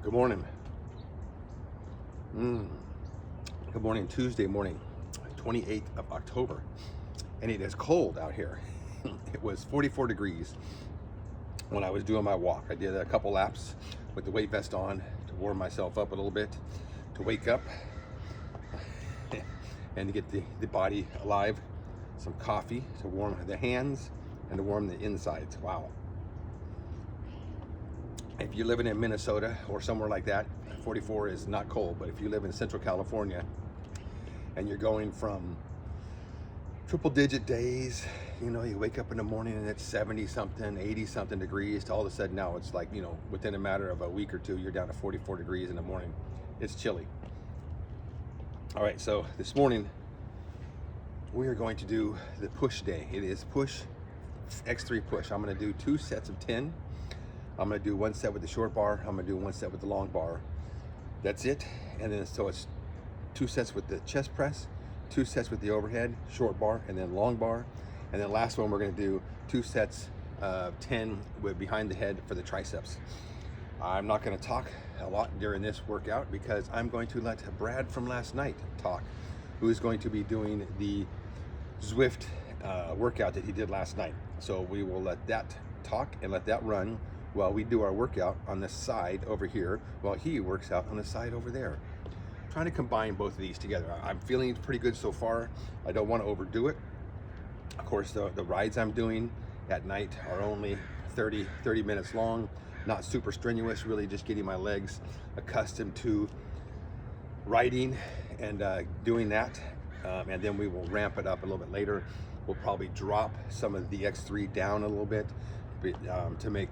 Good morning. Good morning, Tuesday morning, 28th of October. And it is cold out here. It was 44 degrees when I was doing my walk. I did a couple laps with the weight vest on to warm myself up a little bit, to wake up and to get the body alive. Some coffee to warm the hands and to warm the insides. Wow. If you're living in Minnesota or somewhere like that, 44 is not cold, but if you live in Central California and you're going from triple digit days, you know, you wake up in the morning and it's 70 something, 80 something degrees, to all of a sudden now it's like, you know, within a matter of a week or two, you're down to 44 degrees in the morning. It's chilly. All right, so this morning we are going to do the push day. It is push, X3 push. I'm gonna do 2 sets of 10. I'm gonna do 1 set with the short bar. I'm gonna do 1 set with the long bar. That's it. And then so it's 2 sets with the chest press, 2 sets with the overhead, short bar, and then long bar. And then last one, we're gonna do 2 sets of 10 with behind the head for the triceps. I'm not gonna talk a lot during this workout because I'm going to let Brad from last night talk, who is going to be doing the Zwift workout that he did last night. So we will let that talk and let that run while we do our workout on the side over here, while he works out on the side over there. I'm trying to combine both of these together. I'm feeling pretty good so far. I don't want to overdo it. Of course, the rides I'm doing at night are only 30 minutes long, not super strenuous, really just getting my legs accustomed to riding and doing that. And then we will ramp it up a little bit later. We'll probably drop some of the X3 down a little bit to make,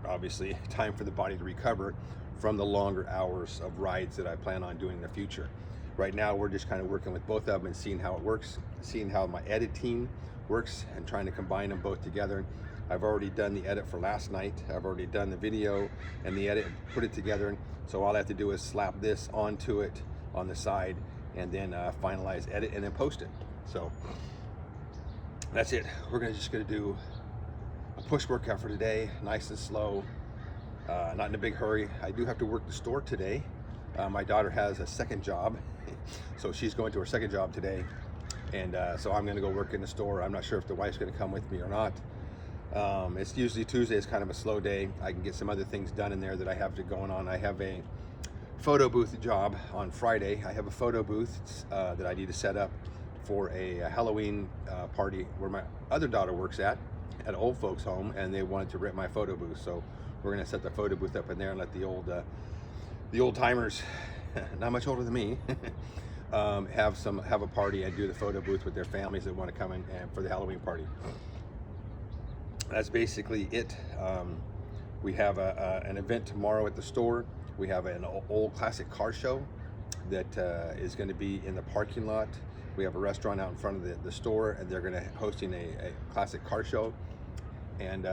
obviously, time for the body to recover from the longer hours of rides that I plan on doing in the future. Right now, we're just kind of working with both of them and seeing how it works, seeing how my edit team works, and trying to combine them both together. I've already done the edit for last night. I've already done the video and the edit and put it together. So all I have to do is slap this onto it on the side and then finalize edit and then post it. So that's it. We're just gonna do a push workout for today, nice and slow, not in a big hurry. I do have to work the store today. My daughter has a second job, so she's going to her second job today, and so I'm gonna go work in the store. I'm not sure if the wife's gonna come with me or not. It's usually Tuesday is kind of a slow day. I can get some other things done in there that I have going on. I have a photo booth job on Friday. I have a photo booth that I need to set up for a Halloween party where my other daughter works at old folks home, and they wanted to rent my photo booth. So we're gonna set the photo booth up in there and let the old timers, not much older than me, have a party and do the photo booth with their families that want to come in and for the Halloween party. That's basically it. We have an event tomorrow at the store. We have an old classic car show that is going to be in the parking lot. We have a restaurant out in front of the store, and they're going to hosting a classic car show. And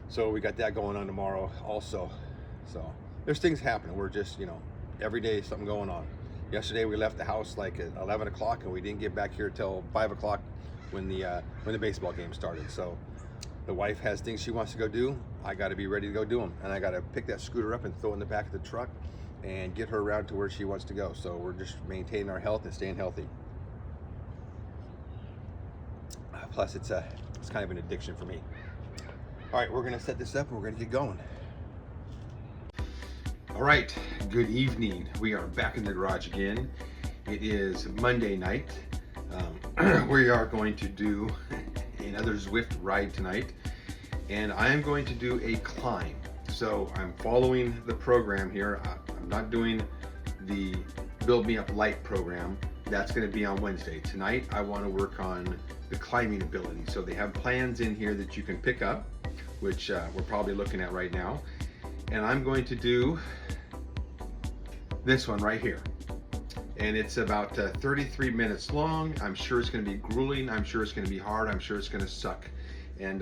so we got that going on tomorrow also. So there's things happening. We're just, you know, every day something going on. Yesterday we left the house like at 11 o'clock, and we didn't get back here till 5 o'clock when the baseball game started. So the wife has things she wants to go do. I got to be ready to go do them, and I got to pick that scooter up and throw it in the back of the truck and get her around to where she wants to go. So we're just maintaining our health and staying healthy. Plus, it's kind of an addiction for me. All right, we're gonna set this up and we're gonna get going. All right, good evening. We are back in the garage again. It is Monday night. We are going to do another Zwift ride tonight, and I am going to do a climb. So I'm following the program here. I'm not doing the Build Me Up Light program. That's going to be on Wednesday. Tonight, I want to work on the climbing ability. So they have plans in here that you can pick up, which we're probably looking at right now. And I'm going to do this one right here. And it's about 33 minutes long. I'm sure it's going to be grueling. I'm sure it's going to be hard. I'm sure it's going to suck. And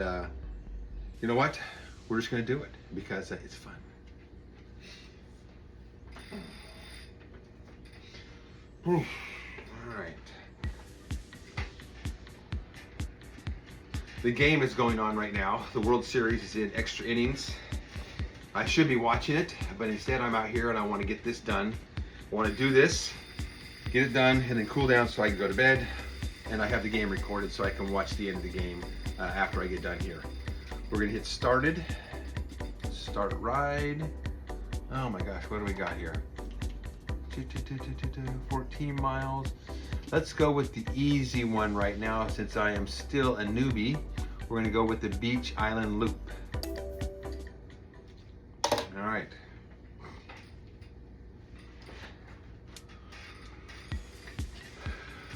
you know what? We're just going to do it because it's fun. All right. The game is going on right now. The World Series is in extra innings. I should be watching it, but instead I'm out here and I want to get this done. I want to do this, get it done, and then cool down so I can go to bed. And I have the game recorded so I can watch the end of the game after I get done here. We're gonna hit started, start a ride. Oh my gosh, what do we got here? 14 miles. Let's go with the easy one right now since I am still a newbie. We're gonna go with the Beach Island Loop. All right.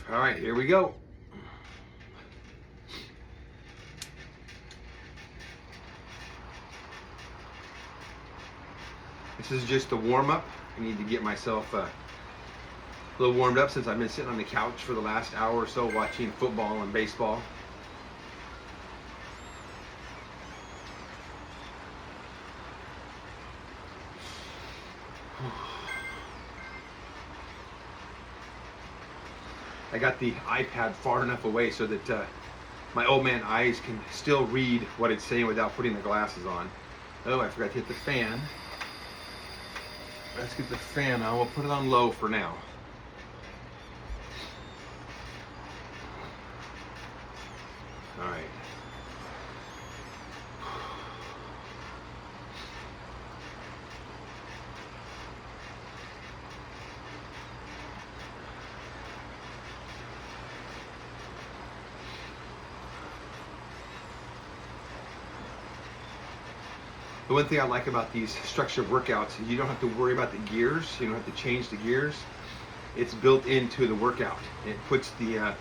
All right, here we go. This is just a warm up. I need to get myself a little warmed up since I've been sitting on the couch for the last hour or so watching football and baseball. I got the iPad far enough away so that my old man eyes can still read what it's saying without putting the glasses on. Oh, I forgot to hit the fan. Let's get the fan on. We'll put it on low for now. All right. The one thing I like about these structured workouts is you don't have to worry about the gears. You don't have to change the gears. It's built into the workout. It puts the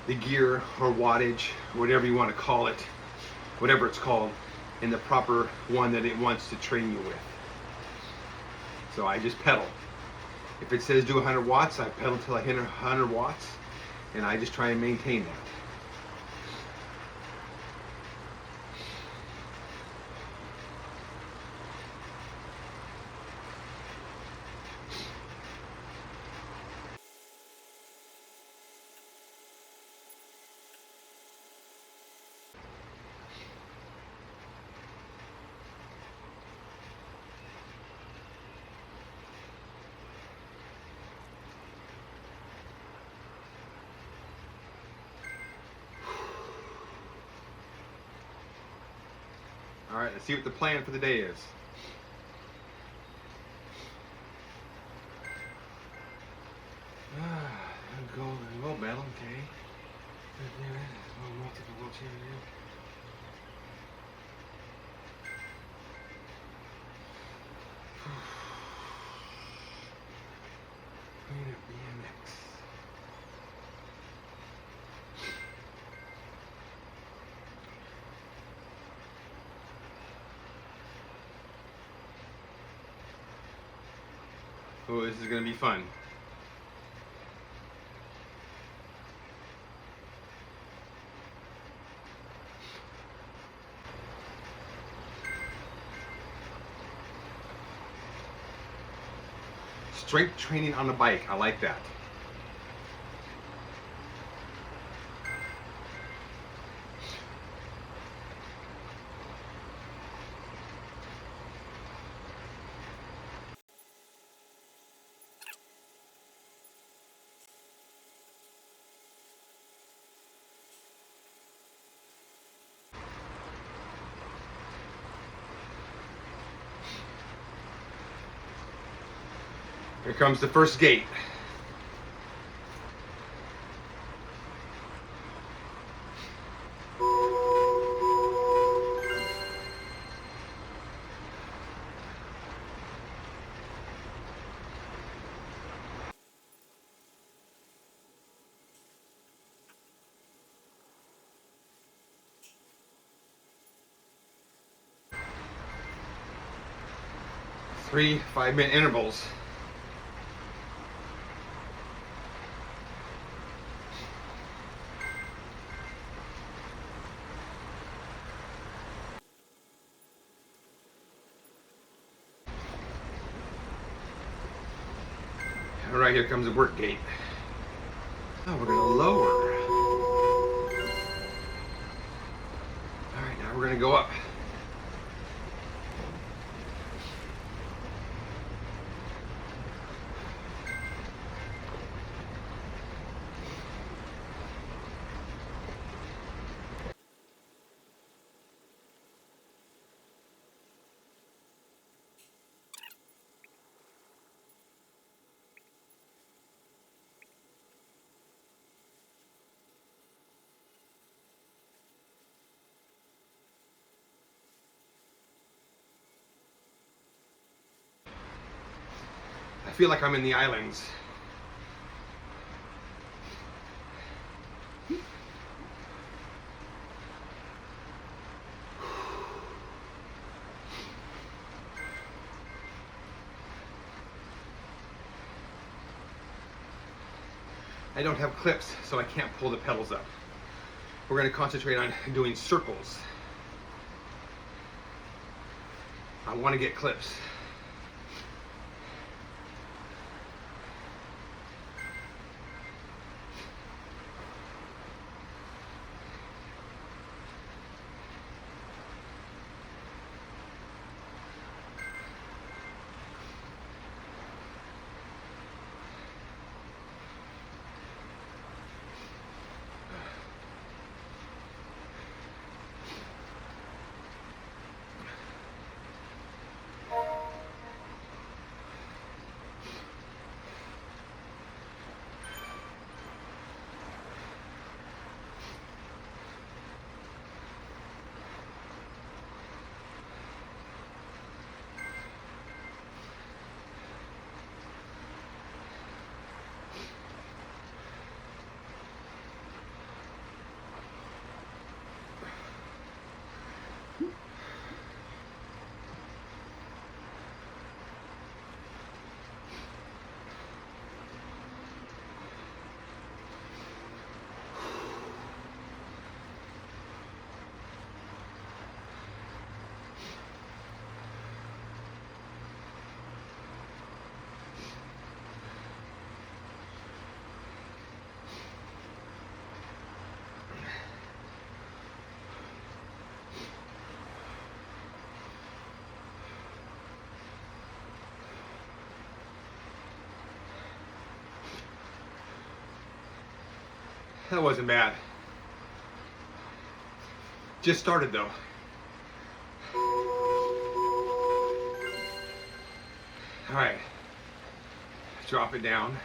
gear or wattage, whatever you want to call it, whatever it's called, in the proper one that it wants to train you with. So I just pedal. If it says do 100 watts, I pedal till I hit 100 watts, and I just try and maintain that. All right, let's see what the plan for the day is. Go battle, okay. BMX. Oh, this is gonna be fun. Strength training on the bike, I like that. Here comes the first gate. Three 5-minute intervals. All right, here comes the work gate. Oh, we're gonna lower. All right, now we're gonna go up. feel like I'm in the islands. I don't have clips, so I can't pull the pedals up. We're going to concentrate on doing circles. I want to get clips. That wasn't bad. Just started though. All right, drop it down.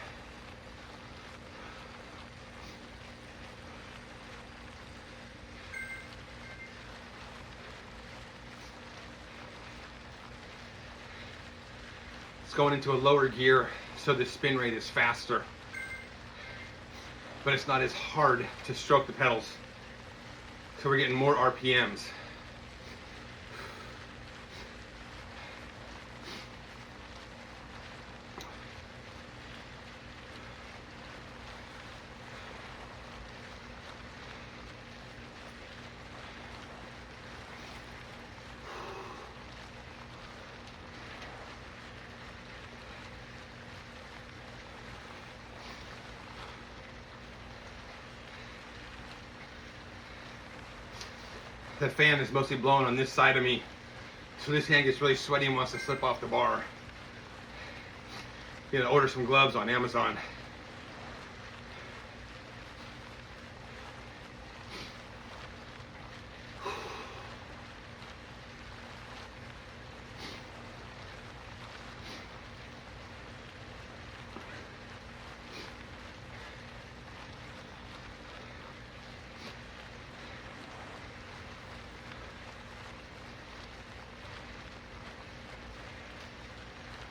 It's going into a lower gear, so the spin rate is faster, but it's not as hard to stroke the pedals. So we're getting more RPMs. That fan is mostly blowing on this side of me, so this hand gets really sweaty and wants to slip off the bar. You know, order some gloves on Amazon.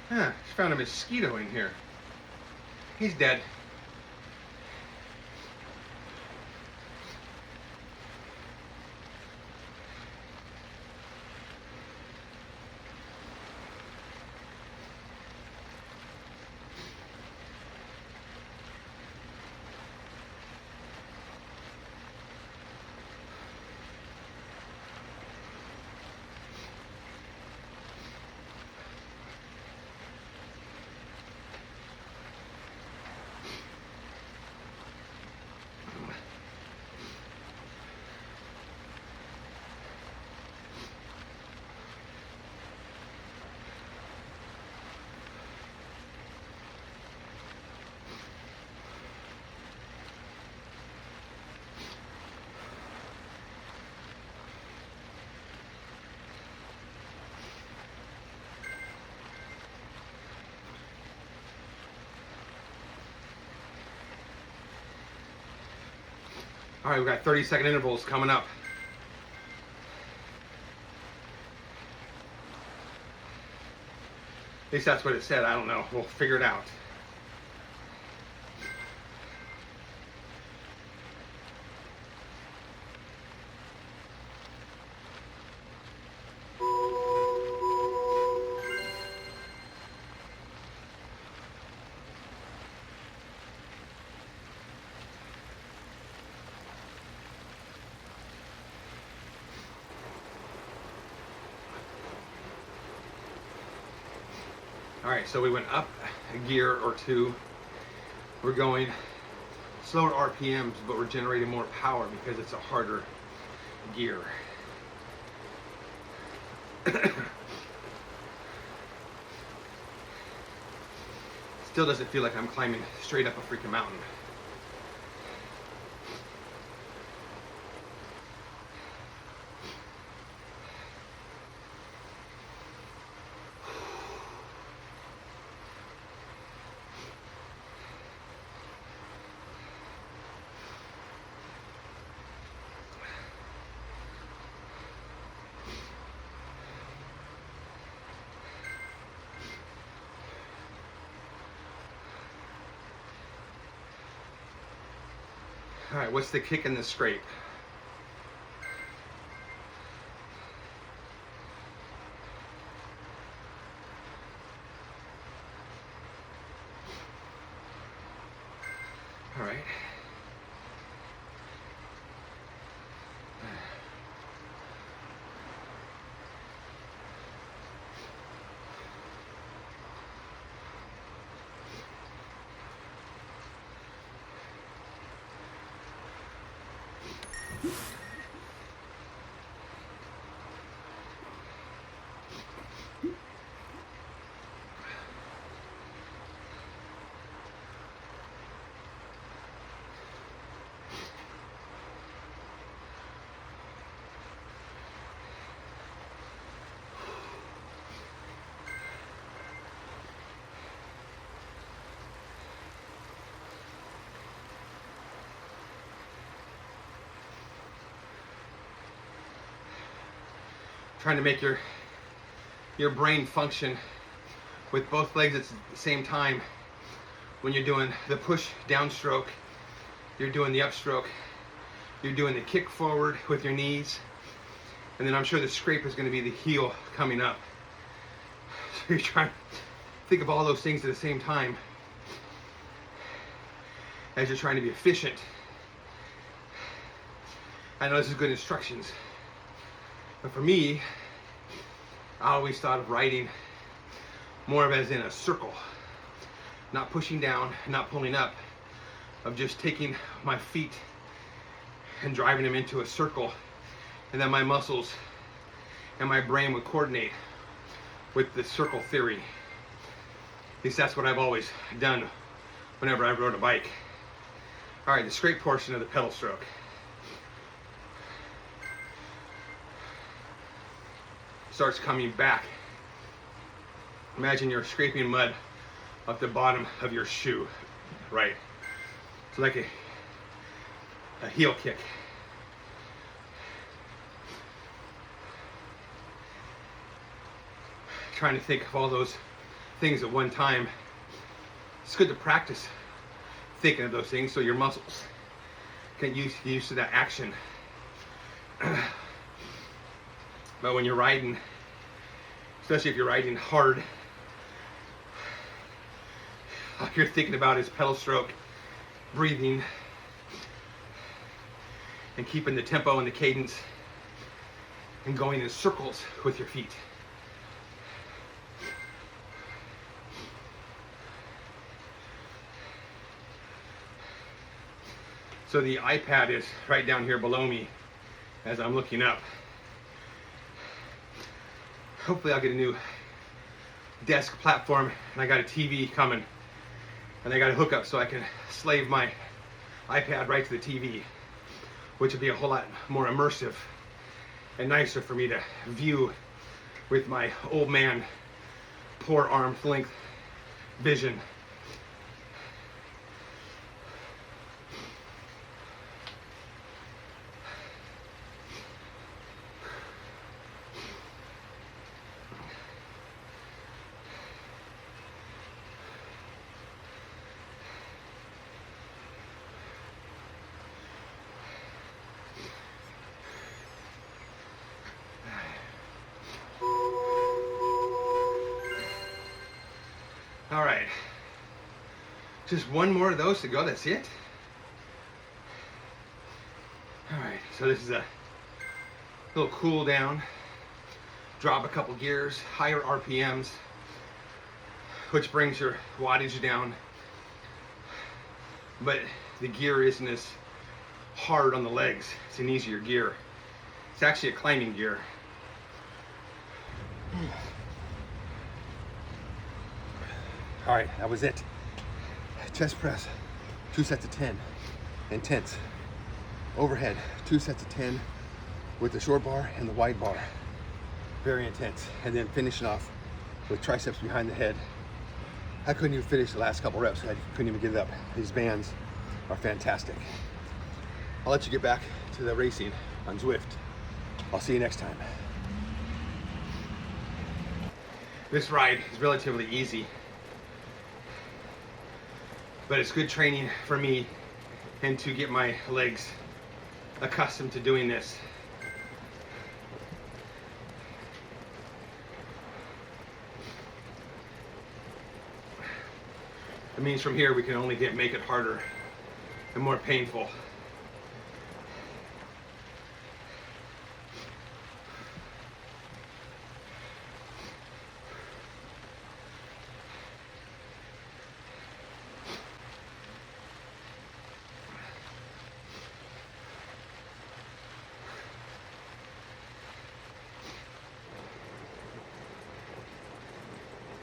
Huh, just found a mosquito in here. He's dead. All right, we've got 30-second intervals coming up. At least that's what it said. I don't know. We'll figure it out. All right, so we went up a gear or two. We're going slower RPMs, but we're generating more power because it's a harder gear. Still doesn't feel like I'm climbing straight up a freaking mountain. All right, what's the kick and the scrape? All right. Trying to make your brain function with both legs at the same time. When you're doing the push downstroke, you're doing the upstroke, you're doing the kick forward with your knees, and then I'm sure the scrape is going to be the heel coming up. So you're trying to think of all those things at the same time as you're trying to be efficient. I know this is good instructions, but for me, I always thought of riding more of as in a circle, not pushing down, not pulling up, of just taking my feet and driving them into a circle, and then my muscles and my brain would coordinate with the circle theory. At least that's what I've always done whenever I rode a bike. All right, the scrape portion of the pedal stroke. Starts coming back. Imagine you're scraping mud off the bottom of your shoe, right? It's like a heel kick. Trying to think of all those things at one time. It's good to practice thinking of those things so your muscles can get used to that action. But when you're riding, especially if you're riding hard, all you're thinking about is pedal stroke, breathing, and keeping the tempo and the cadence, and going in circles with your feet. So the iPad is right down here below me as I'm looking up. Hopefully I'll get a new desk platform, and I got a TV coming, and I got a hookup so I can slave my iPad right to the TV, which would be a whole lot more immersive and nicer for me to view with my old man, poor arm's length vision. All right, just one more of those to go, that's it. All right, so this is a little cool down, drop a couple gears, higher RPMs, which brings your wattage down, but the gear isn't as hard on the legs. It's an easier gear. It's actually a climbing gear. All right, that was it. Chest press, 2 sets of 10, intense. Overhead, 2 sets of 10 with the short bar and the wide bar. Very intense. And then finishing off with triceps behind the head. I couldn't even finish the last couple reps. I couldn't even get it up. These bands are fantastic. I'll let you get back to the racing on Zwift. I'll see you next time. This ride is relatively easy, but it's good training for me and to get my legs accustomed to doing this. It means from here we can only make it harder and more painful.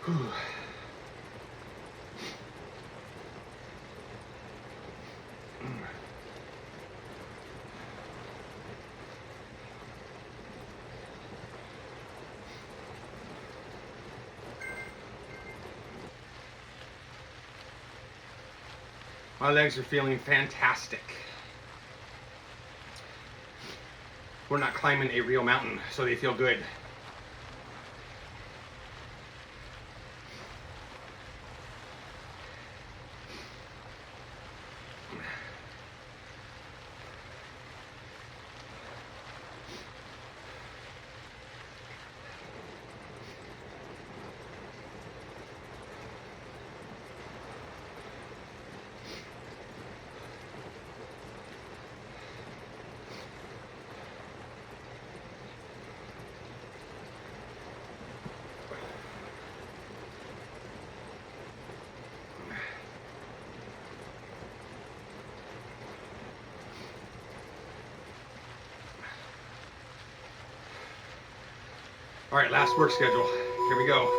Whew. My legs are feeling fantastic. We're not climbing a real mountain, so they feel good. All right, last work schedule. Here we go.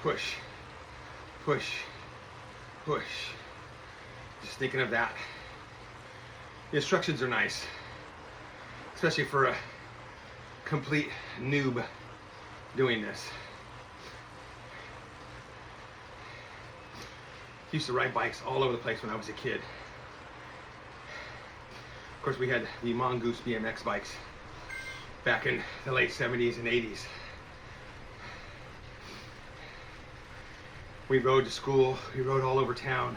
Push, push, push. Just thinking of that. The instructions are nice, especially for a complete noob doing this. Used to ride bikes all over the place when I was a kid. Of course, we had the Mongoose BMX bikes back in the late 70s and 80s. We rode to school, we rode all over town.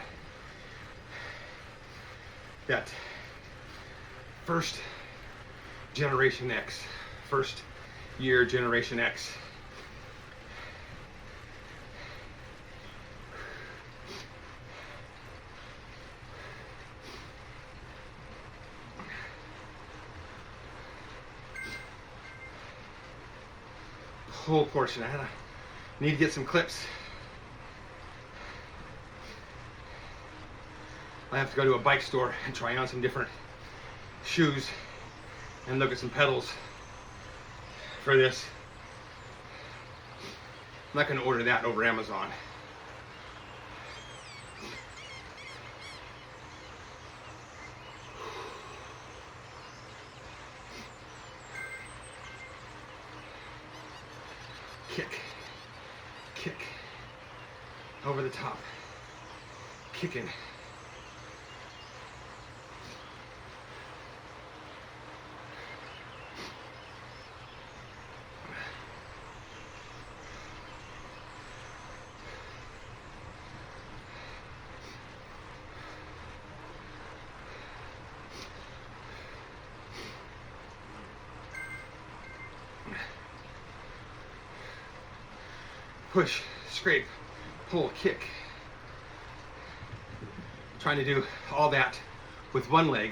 That first Generation X, first year Generation X. Whole portion. I need to get some clips. I have to go to a bike store and try on some different shoes and look at some pedals for this. I'm not going to order that over Amazon. kick, kick, over the top, kicking. Push, scrape, pull, kick. Trying to do all that with one leg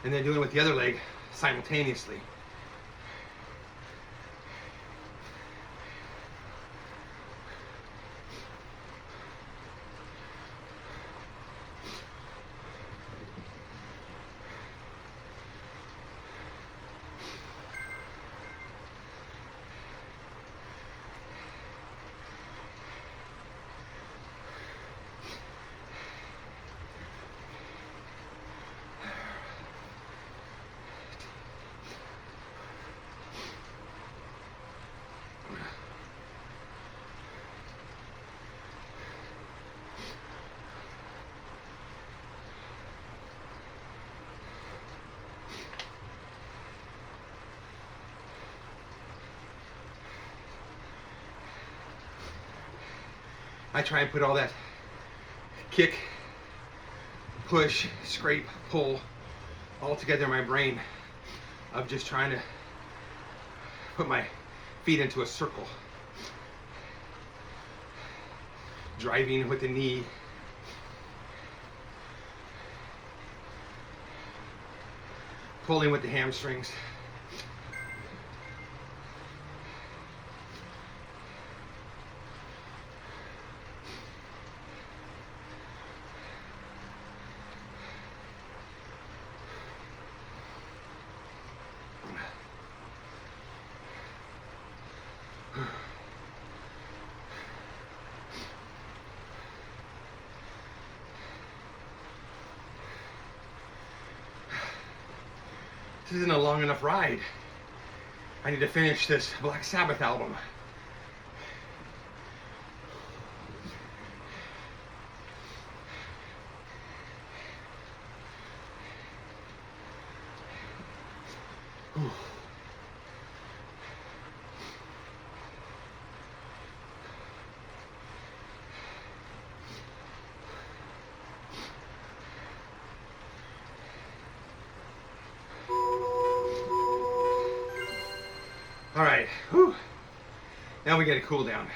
and then doing it with the other leg simultaneously. I try and put all that kick, push, scrape, pull all together in my brain of just trying to put my feet into a circle. Driving with the knee. Pulling with the hamstrings. This isn't a long enough ride. I need to finish this Black Sabbath album. Whew. All right, whew. Now we get a cool down.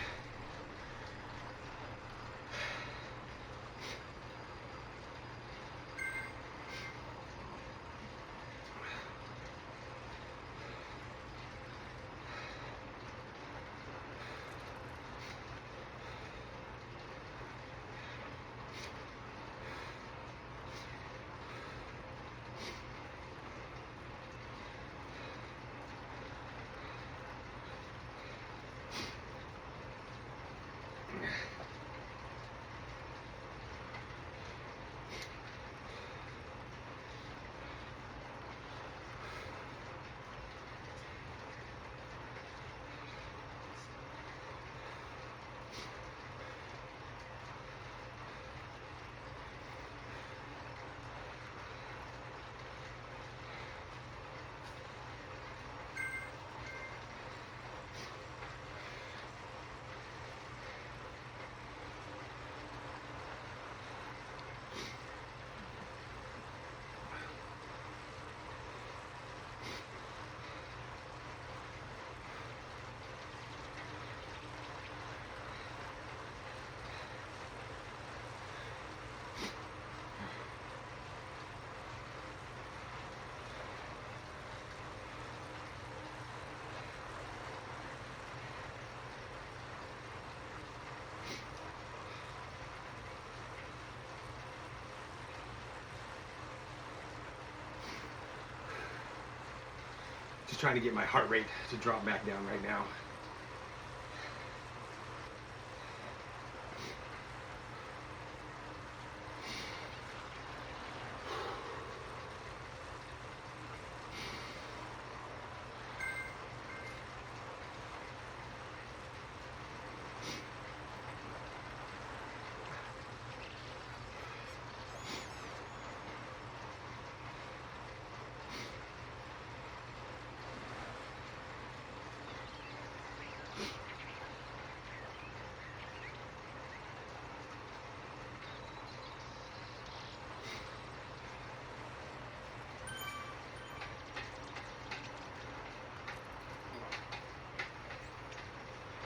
Just trying to get my heart rate to drop back down right now.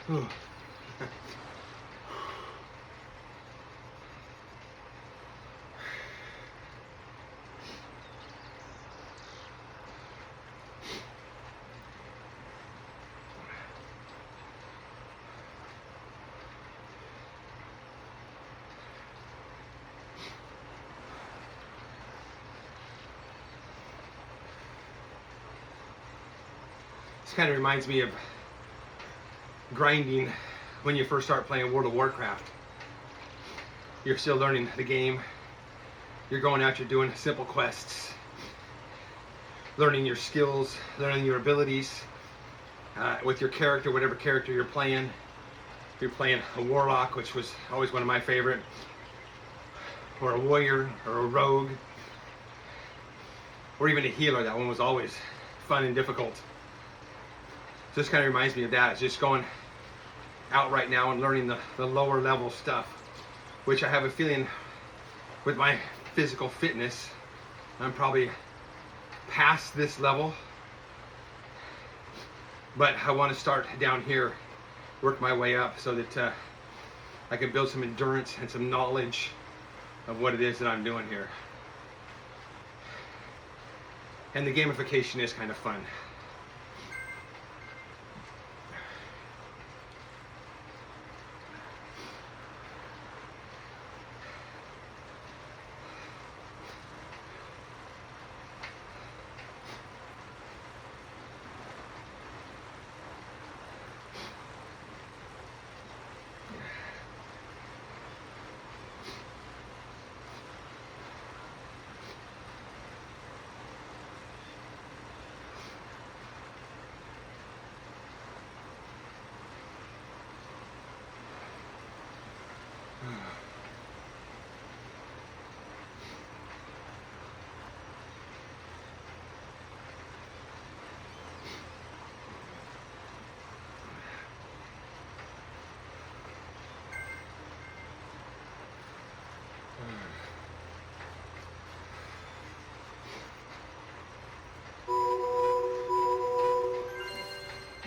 This kind of reminds me of grinding when you first start playing World of Warcraft. You're still learning the game. You're going out, you're doing simple quests, learning your skills, learning your abilities with your character, whatever character you're playing. If you're playing a warlock, which was always one of my favorite, or a warrior, or a rogue, or even a healer, that one was always fun and difficult. So this kind of reminds me of that. It's just going out right now and learning the lower level stuff, which I have a feeling with my physical fitness, I'm probably past this level. But I want to start down here, work my way up so that I can build some endurance and some knowledge of what it is that I'm doing here. And the gamification is kind of fun.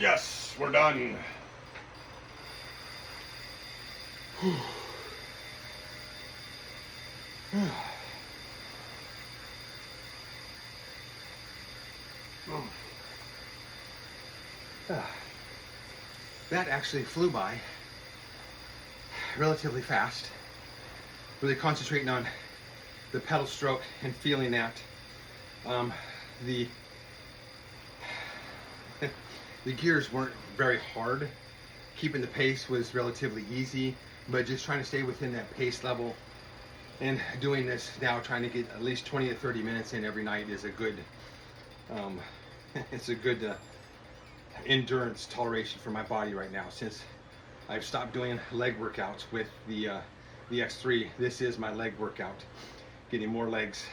Yes, we're done. That actually flew by relatively fast. Really concentrating on the pedal stroke and feeling that. The gears weren't very hard. Keeping the pace was relatively easy, but just trying to stay within that pace level and doing this now, trying to get at least 20 to 30 minutes in every night is a good, it's a good endurance toleration for my body right now. Since I've stopped doing leg workouts with the X3, this is my leg workout, getting more legs.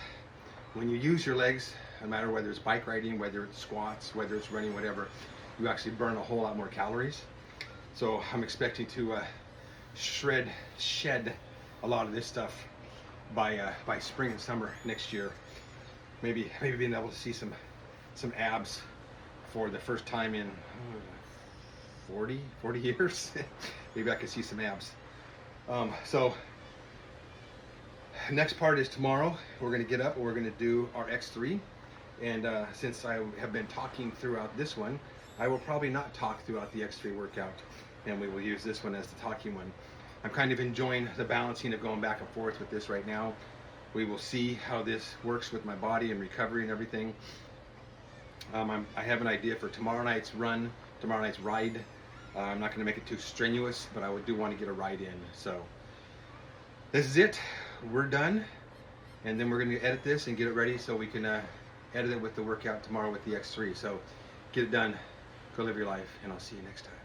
When you use your legs, no matter whether it's bike riding, whether it's squats, whether it's running, whatever, you actually burn a whole lot more calories. So I'm expecting to shed a lot of this stuff by spring and summer next year. Maybe being able to see some abs for the first time in 40 years. Maybe I could see some abs. So next part is tomorrow. We're going to get up and we're going to do our X3. And since I have been talking throughout this one, I will probably not talk throughout the X3 workout, and we will use this one as the talking one. I'm kind of enjoying the balancing of going back and forth with this right now. We will see how this works with my body and recovery and everything. I have an idea for tomorrow night's run, tomorrow night's ride. I'm not going to make it too strenuous, but I do want to get a ride in. So this is it. We're done, and then we're going to edit this and get it ready so we can edit it with the workout tomorrow with the X3. So get it done. Go live your life, and I'll see you next time.